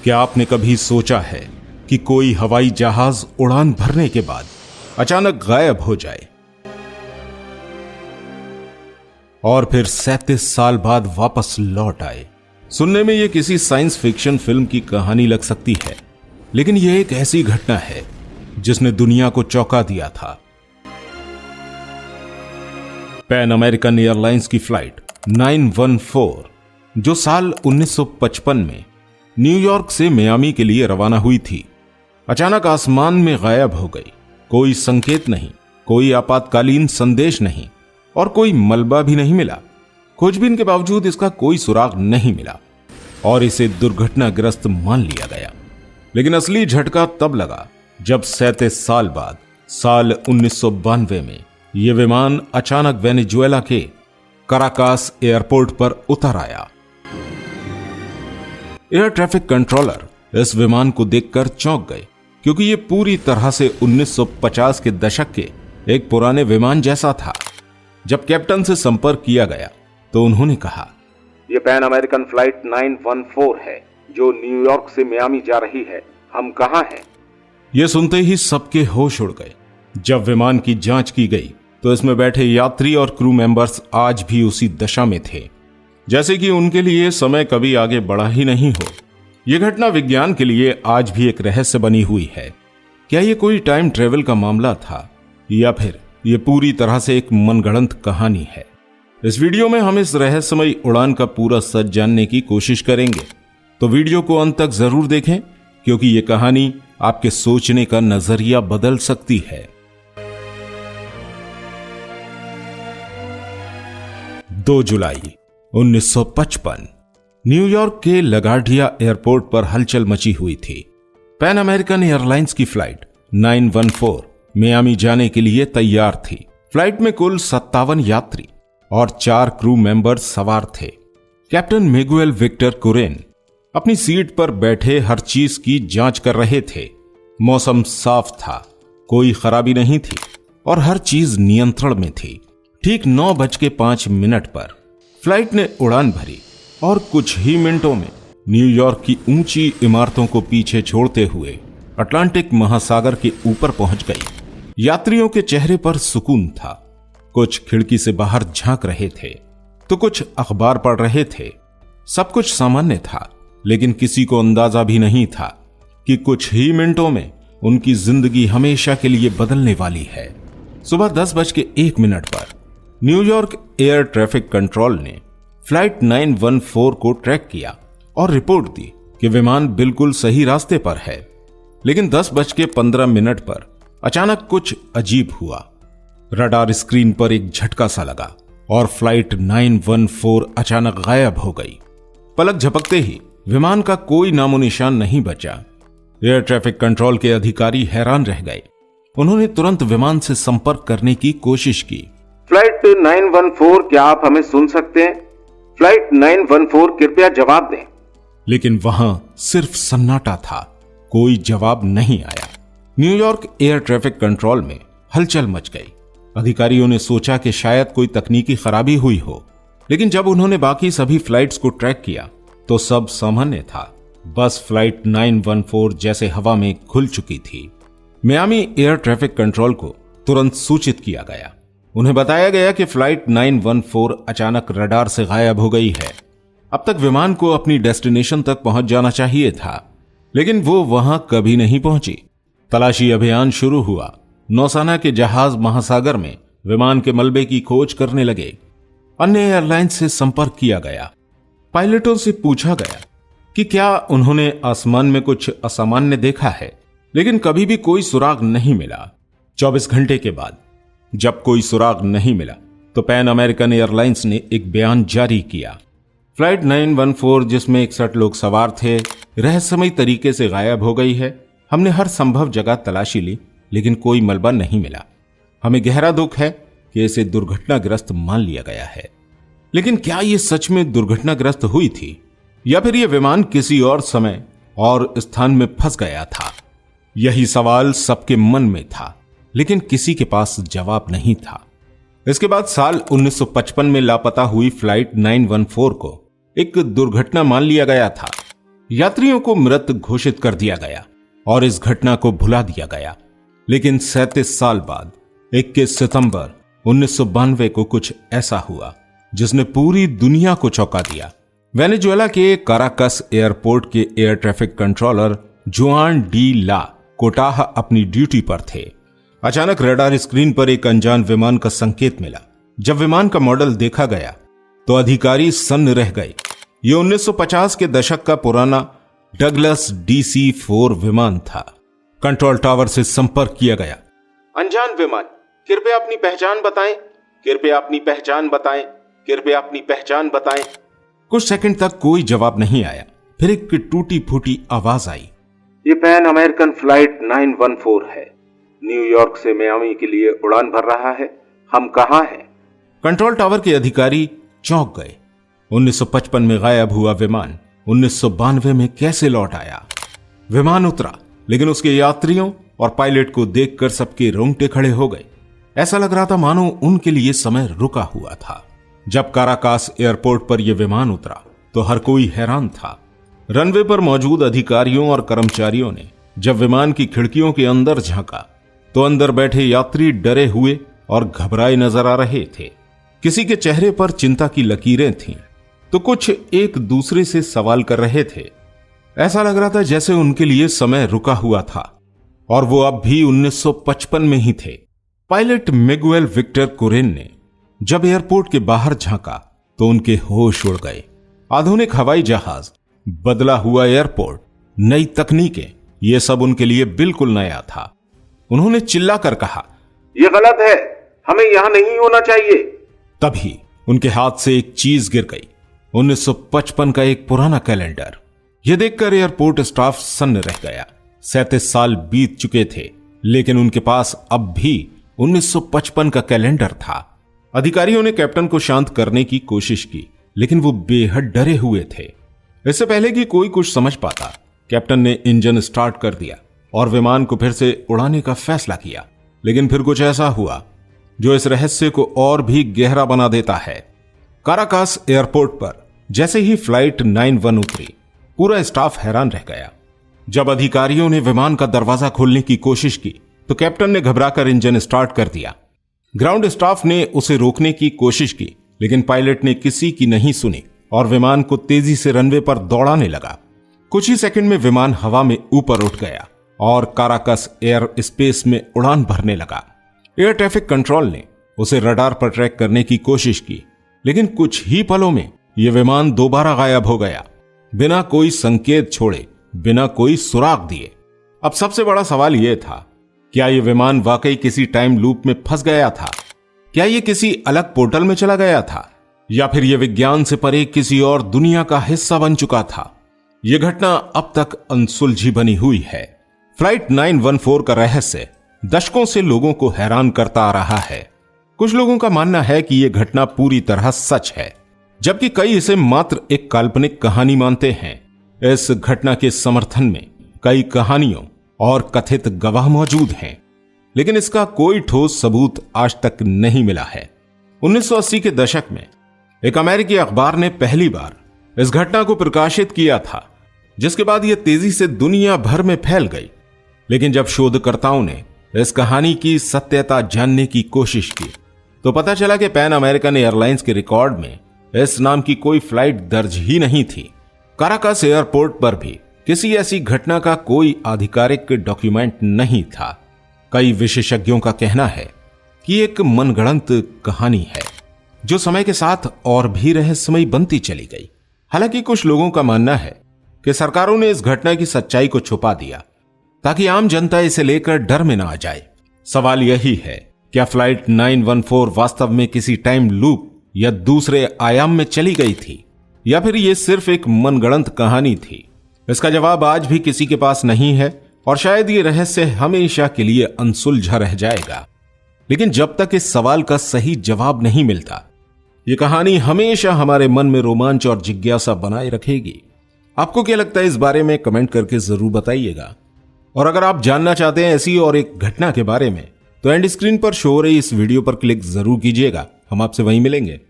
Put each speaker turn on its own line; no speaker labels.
क्या आपने कभी सोचा है कि कोई हवाई जहाज उड़ान भरने के बाद अचानक गायब हो जाए और फिर 37 साल बाद वापस लौट आए? सुनने में यह किसी साइंस फिक्शन फिल्म की कहानी लग सकती है, लेकिन यह एक ऐसी घटना है जिसने दुनिया को चौंका दिया था। पैन अमेरिकन एयरलाइंस की फ्लाइट 914 जो साल 1955 में न्यूयॉर्क से मियामी के लिए रवाना हुई थी, अचानक आसमान में गायब हो गई। कोई संकेत नहीं, कोई आपातकालीन संदेश नहीं और कोई मलबा भी नहीं मिला। खोजबीन के बावजूद इसका कोई सुराग नहीं मिला और इसे दुर्घटनाग्रस्त मान लिया गया। लेकिन असली झटका तब लगा जब 37 साल बाद साल 1992 में यह विमान अचानक वेनेजुएला के कराकास एयरपोर्ट पर उतर आया। एयर ट्रैफिक कंट्रोलर इस विमान को देखकर चौंक गए, क्योंकि यह पूरी तरह से 1950 के दशक के एक पुराने विमान जैसा था। जब कैप्टन से संपर्क किया गया तो उन्होंने कहा,
यह पैन अमेरिकन फ्लाइट 914 है जो न्यूयॉर्क से मियामी जा रही है। हम कहां हैं?
यह सुनते ही सबके होश उड़ गए। जब विमान की जांच की गई तो इसमें बैठे यात्री और क्रू मेंबर्स आज भी उसी दशा में थे, जैसे कि उनके लिए समय कभी आगे बढ़ा ही नहीं हो। यह घटना विज्ञान के लिए आज भी एक रहस्य बनी हुई है। क्या यह कोई टाइम ट्रेवल का मामला था या फिर यह पूरी तरह से एक मनगढ़ंत कहानी है? इस वीडियो में हम इस रहस्यमयी उड़ान का पूरा सच जानने की कोशिश करेंगे, तो वीडियो को अंत तक जरूर देखें, क्योंकि यह कहानी आपके सोचने का नजरिया बदल सकती है। 2 जुलाई 1955 न्यूयॉर्क के लगार्डिया एयरपोर्ट पर हलचल मची हुई थी। पैन अमेरिकन एयरलाइंस की फ्लाइट 914 मियामी जाने के लिए तैयार थी। फ्लाइट में कुल 57 यात्री और 4 क्रू मेंबर्स सवार थे। कैप्टन मिगुएल विक्टर कुरेन अपनी सीट पर बैठे हर चीज की जांच कर रहे थे। मौसम साफ था, कोई खराबी नहीं थी और हर चीज नियंत्रण में थी। ठीक 9:05 पर फ्लाइट ने उड़ान भरी और कुछ ही मिनटों में न्यूयॉर्क की ऊंची इमारतों को पीछे छोड़ते हुए अटलांटिक महासागर के ऊपर पहुंच गई। यात्रियों के चेहरे पर सुकून था। कुछ खिड़की से बाहर झांक रहे थे तो कुछ अखबार पढ़ रहे थे। सब कुछ सामान्य था, लेकिन किसी को अंदाजा भी नहीं था कि कुछ ही मिनटों में उनकी जिंदगी हमेशा के लिए बदलने वाली है। सुबह 10:01 पर न्यूयॉर्क एयर ट्रैफिक कंट्रोल ने फ्लाइट 914 को ट्रैक किया और रिपोर्ट दी कि विमान बिल्कुल सही रास्ते पर है। लेकिन 10:15 पर अचानक कुछ अजीब हुआ। रडार स्क्रीन पर एक झटका सा लगा और फ्लाइट 914 अचानक गायब हो गई। पलक झपकते ही विमान का कोई नामो निशान नहीं बचा। एयर ट्रैफिक कंट्रोल के अधिकारी हैरान रह गए। उन्होंने तुरंत विमान से संपर्क करने की कोशिश की।
फ्लाइट 914, क्या आप हमें सुन सकते हैं? फ्लाइट 914, कृपया जवाब दें।
लेकिन वहां सिर्फ सन्नाटा था, कोई जवाब नहीं आया। न्यूयॉर्क एयर ट्रैफिक कंट्रोल में हलचल मच गई। अधिकारियों ने सोचा कि शायद कोई तकनीकी खराबी हुई हो, लेकिन जब उन्होंने बाकी सभी फ्लाइट्स को ट्रैक किया तो सब सामान्य था। बस फ्लाइट 914 जैसे हवा में खुल चुकी थी। मियामी एयर ट्रैफिक कंट्रोल को तुरंत सूचित किया गया। उन्हें बताया गया कि फ्लाइट 914 अचानक रडार से गायब हो गई है। अब तक विमान को अपनी डेस्टिनेशन तक पहुंच जाना चाहिए था, लेकिन वो वहां कभी नहीं पहुंची। तलाशी अभियान शुरू हुआ। नौसेना के जहाज महासागर में विमान के मलबे की खोज करने लगे। अन्य एयरलाइंस से संपर्क किया गया। पायलटों से पूछा गया कि क्या उन्होंने आसमान में कुछ असामान्य देखा है, लेकिन कभी भी कोई सुराग नहीं मिला। 24 घंटे के बाद जब कोई सुराग नहीं मिला तो पैन अमेरिकन एयरलाइंस ने एक बयान जारी किया। फ्लाइट 914 जिसमें 61 लोग सवार थे, रहस्यमयी तरीके से गायब हो गई है। हमने हर संभव जगह तलाशी ली, लेकिन कोई मलबा नहीं मिला। हमें गहरा दुख है कि इसे दुर्घटनाग्रस्त मान लिया गया है। लेकिन क्या यह सच में दुर्घटनाग्रस्त हुई थी या फिर यह विमान किसी और समय और स्थान में फंस गया था? यही सवाल सबके मन में था, लेकिन किसी के पास जवाब नहीं था। इसके बाद साल 1955 में लापता हुई फ्लाइट 914 को एक दुर्घटना मान लिया गया था। यात्रियों को मृत घोषित कर दिया गया और इस घटना को भुला दिया गया। लेकिन 37 साल बाद 21 सितंबर 1992 को कुछ ऐसा हुआ जिसने पूरी दुनिया को चौंका दिया। वेनेजुएला के काराकस एयरपोर्ट के एयर ट्रैफिक कंट्रोलर जुआन डी ला कोटाह अपनी ड्यूटी पर थे। अचानक रडार स्क्रीन पर एक अनजान विमान का संकेत मिला। जब विमान का मॉडल देखा गया तो अधिकारी सन्न रह गए। यह 1950 के दशक का पुराना डगलस DC-4 विमान था। कंट्रोल टावर से संपर्क किया गया। अनजान विमान, कृपया अपनी पहचान बताएं, कृपया अपनी पहचान बताएं, कृपया अपनी पहचान बताएं। कुछ सेकंड तक कोई जवाब नहीं आया। फिर एक टूटी फूटी आवाज आई।
ये पैन अमेरिकन फ्लाइट 914 है, न्यूयॉर्क से मियामी के लिए उड़ान भर रहा है। हम कहां हैं?
कंट्रोल टावर के अधिकारी चौंक गए। 1955 में गायब हुआ विमान 1992 में कैसे लौट आया? विमान उतरा, लेकिन उसके यात्रियों और पायलट को देखकर सबके रोंगटे खड़े हो गए। ऐसा लग रहा था मानो उनके लिए समय रुका हुआ था। जब काराकास एयरपोर्ट पर यह विमान उतरा तो हर कोई हैरान था। रनवे पर मौजूद अधिकारियों और कर्मचारियों ने जब विमान की खिड़कियों के अंदर झांका तो अंदर बैठे यात्री डरे हुए और घबराए नजर आ रहे थे। किसी के चेहरे पर चिंता की लकीरें थीं, तो कुछ एक दूसरे से सवाल कर रहे थे। ऐसा लग रहा था जैसे उनके लिए समय रुका हुआ था और वो अब भी 1955 में ही थे। पायलट मिगुएल विक्टर कुरेन ने जब एयरपोर्ट के बाहर झांका तो उनके होश उड़ गए। आधुनिक हवाई जहाज, बदला हुआ एयरपोर्ट, नई तकनीकें, यह सब उनके लिए बिल्कुल नया था। उन्होंने चिल्लाकर कहा,
यह गलत है, हमें यहां नहीं होना चाहिए।
तभी उनके हाथ से एक चीज गिर गई। 1955 का एक पुराना कैलेंडर। यह देखकर एयरपोर्ट स्टाफ सन्न रह गया। 37 साल बीत चुके थे, लेकिन उनके पास अब भी 1955 का कैलेंडर था। अधिकारियों ने कैप्टन को शांत करने की कोशिश की, लेकिन वो बेहद डरे हुए थे। इससे पहले कि कोई कुछ समझ पाता, कैप्टन ने इंजन स्टार्ट कर दिया और विमान को फिर से उड़ाने का फैसला किया। लेकिन फिर कुछ ऐसा हुआ जो इस रहस्य को और भी गहरा बना देता है। काराकास एयरपोर्ट पर जैसे ही फ्लाइट 91 उतरी, पूरा स्टाफ हैरान रह गया। जब अधिकारियों ने विमान का दरवाजा खोलने की कोशिश की तो कैप्टन ने घबराकर इंजन स्टार्ट कर दिया। ग्राउंड स्टाफ ने उसे रोकने की कोशिश की, लेकिन पायलट ने किसी की नहीं सुनी और विमान को तेजी से रनवे पर दौड़ाने लगा। कुछ ही सेकंड में विमान हवा में ऊपर उठ गया और काराकस एयर स्पेस में उड़ान भरने लगा। एयर ट्रैफिक कंट्रोल ने उसे रडार पर ट्रैक करने की कोशिश की, लेकिन कुछ ही पलों में यह विमान दोबारा गायब हो गया, बिना कोई संकेत छोड़े, बिना कोई सुराग दिए। अब सबसे बड़ा सवाल यह था, क्या यह विमान वाकई किसी टाइम लूप में फंस गया था? क्या यह किसी अलग पोर्टल में चला गया था, या फिर यह विज्ञान से परे किसी और दुनिया का हिस्सा बन चुका था? यह घटना अब तक अनसुलझी बनी हुई है। फ्लाइट 914 का रहस्य दशकों से लोगों को हैरान करता आ रहा है। कुछ लोगों का मानना है कि यह घटना पूरी तरह सच है, जबकि कई इसे मात्र एक काल्पनिक कहानी मानते हैं। इस घटना के समर्थन में कई कहानियों और कथित गवाह मौजूद हैं, लेकिन इसका कोई ठोस सबूत आज तक नहीं मिला है। 1980 के दशक में एक अमेरिकी अखबार ने पहली बार इस घटना को प्रकाशित किया था, जिसके बाद यह तेजी से दुनिया भर में फैल गई। लेकिन जब शोधकर्ताओं ने इस कहानी की सत्यता जानने की कोशिश की तो पता चला कि पैन अमेरिकन एयरलाइंस के रिकॉर्ड में इस नाम की कोई फ्लाइट दर्ज ही नहीं थी। काराकस एयरपोर्ट पर भी किसी ऐसी घटना का कोई आधिकारिक डॉक्यूमेंट नहीं था। कई विशेषज्ञों का कहना है कि एक मनगढ़ंत कहानी है जो समय के साथ और भी रहस्यमयी बनती चली गई। हालांकि कुछ लोगों का मानना है कि सरकारों ने इस घटना की सच्चाई को छुपा दिया ताकि आम जनता इसे लेकर डर में न आ जाए। सवाल यही है, क्या फ्लाइट 914 वास्तव में किसी टाइम लूप या दूसरे आयाम में चली गई थी, या फिर यह सिर्फ एक मनगढ़ंत कहानी थी? इसका जवाब आज भी किसी के पास नहीं है और शायद ये रहस्य हमेशा के लिए अनसुलझा रह जाएगा। लेकिन जब तक इस सवाल का सही जवाब नहीं मिलता, ये कहानी हमेशा हमारे मन में रोमांच और जिज्ञासा बनाए रखेगी। आपको क्या लगता है इस बारे में कमेंट करके जरूर बताइएगा। और अगर आप जानना चाहते हैं ऐसी और एक घटना के बारे में, तो एंड स्क्रीन पर शो हो रही इस वीडियो पर क्लिक जरूर कीजिएगा। हम आपसे वहीं मिलेंगे।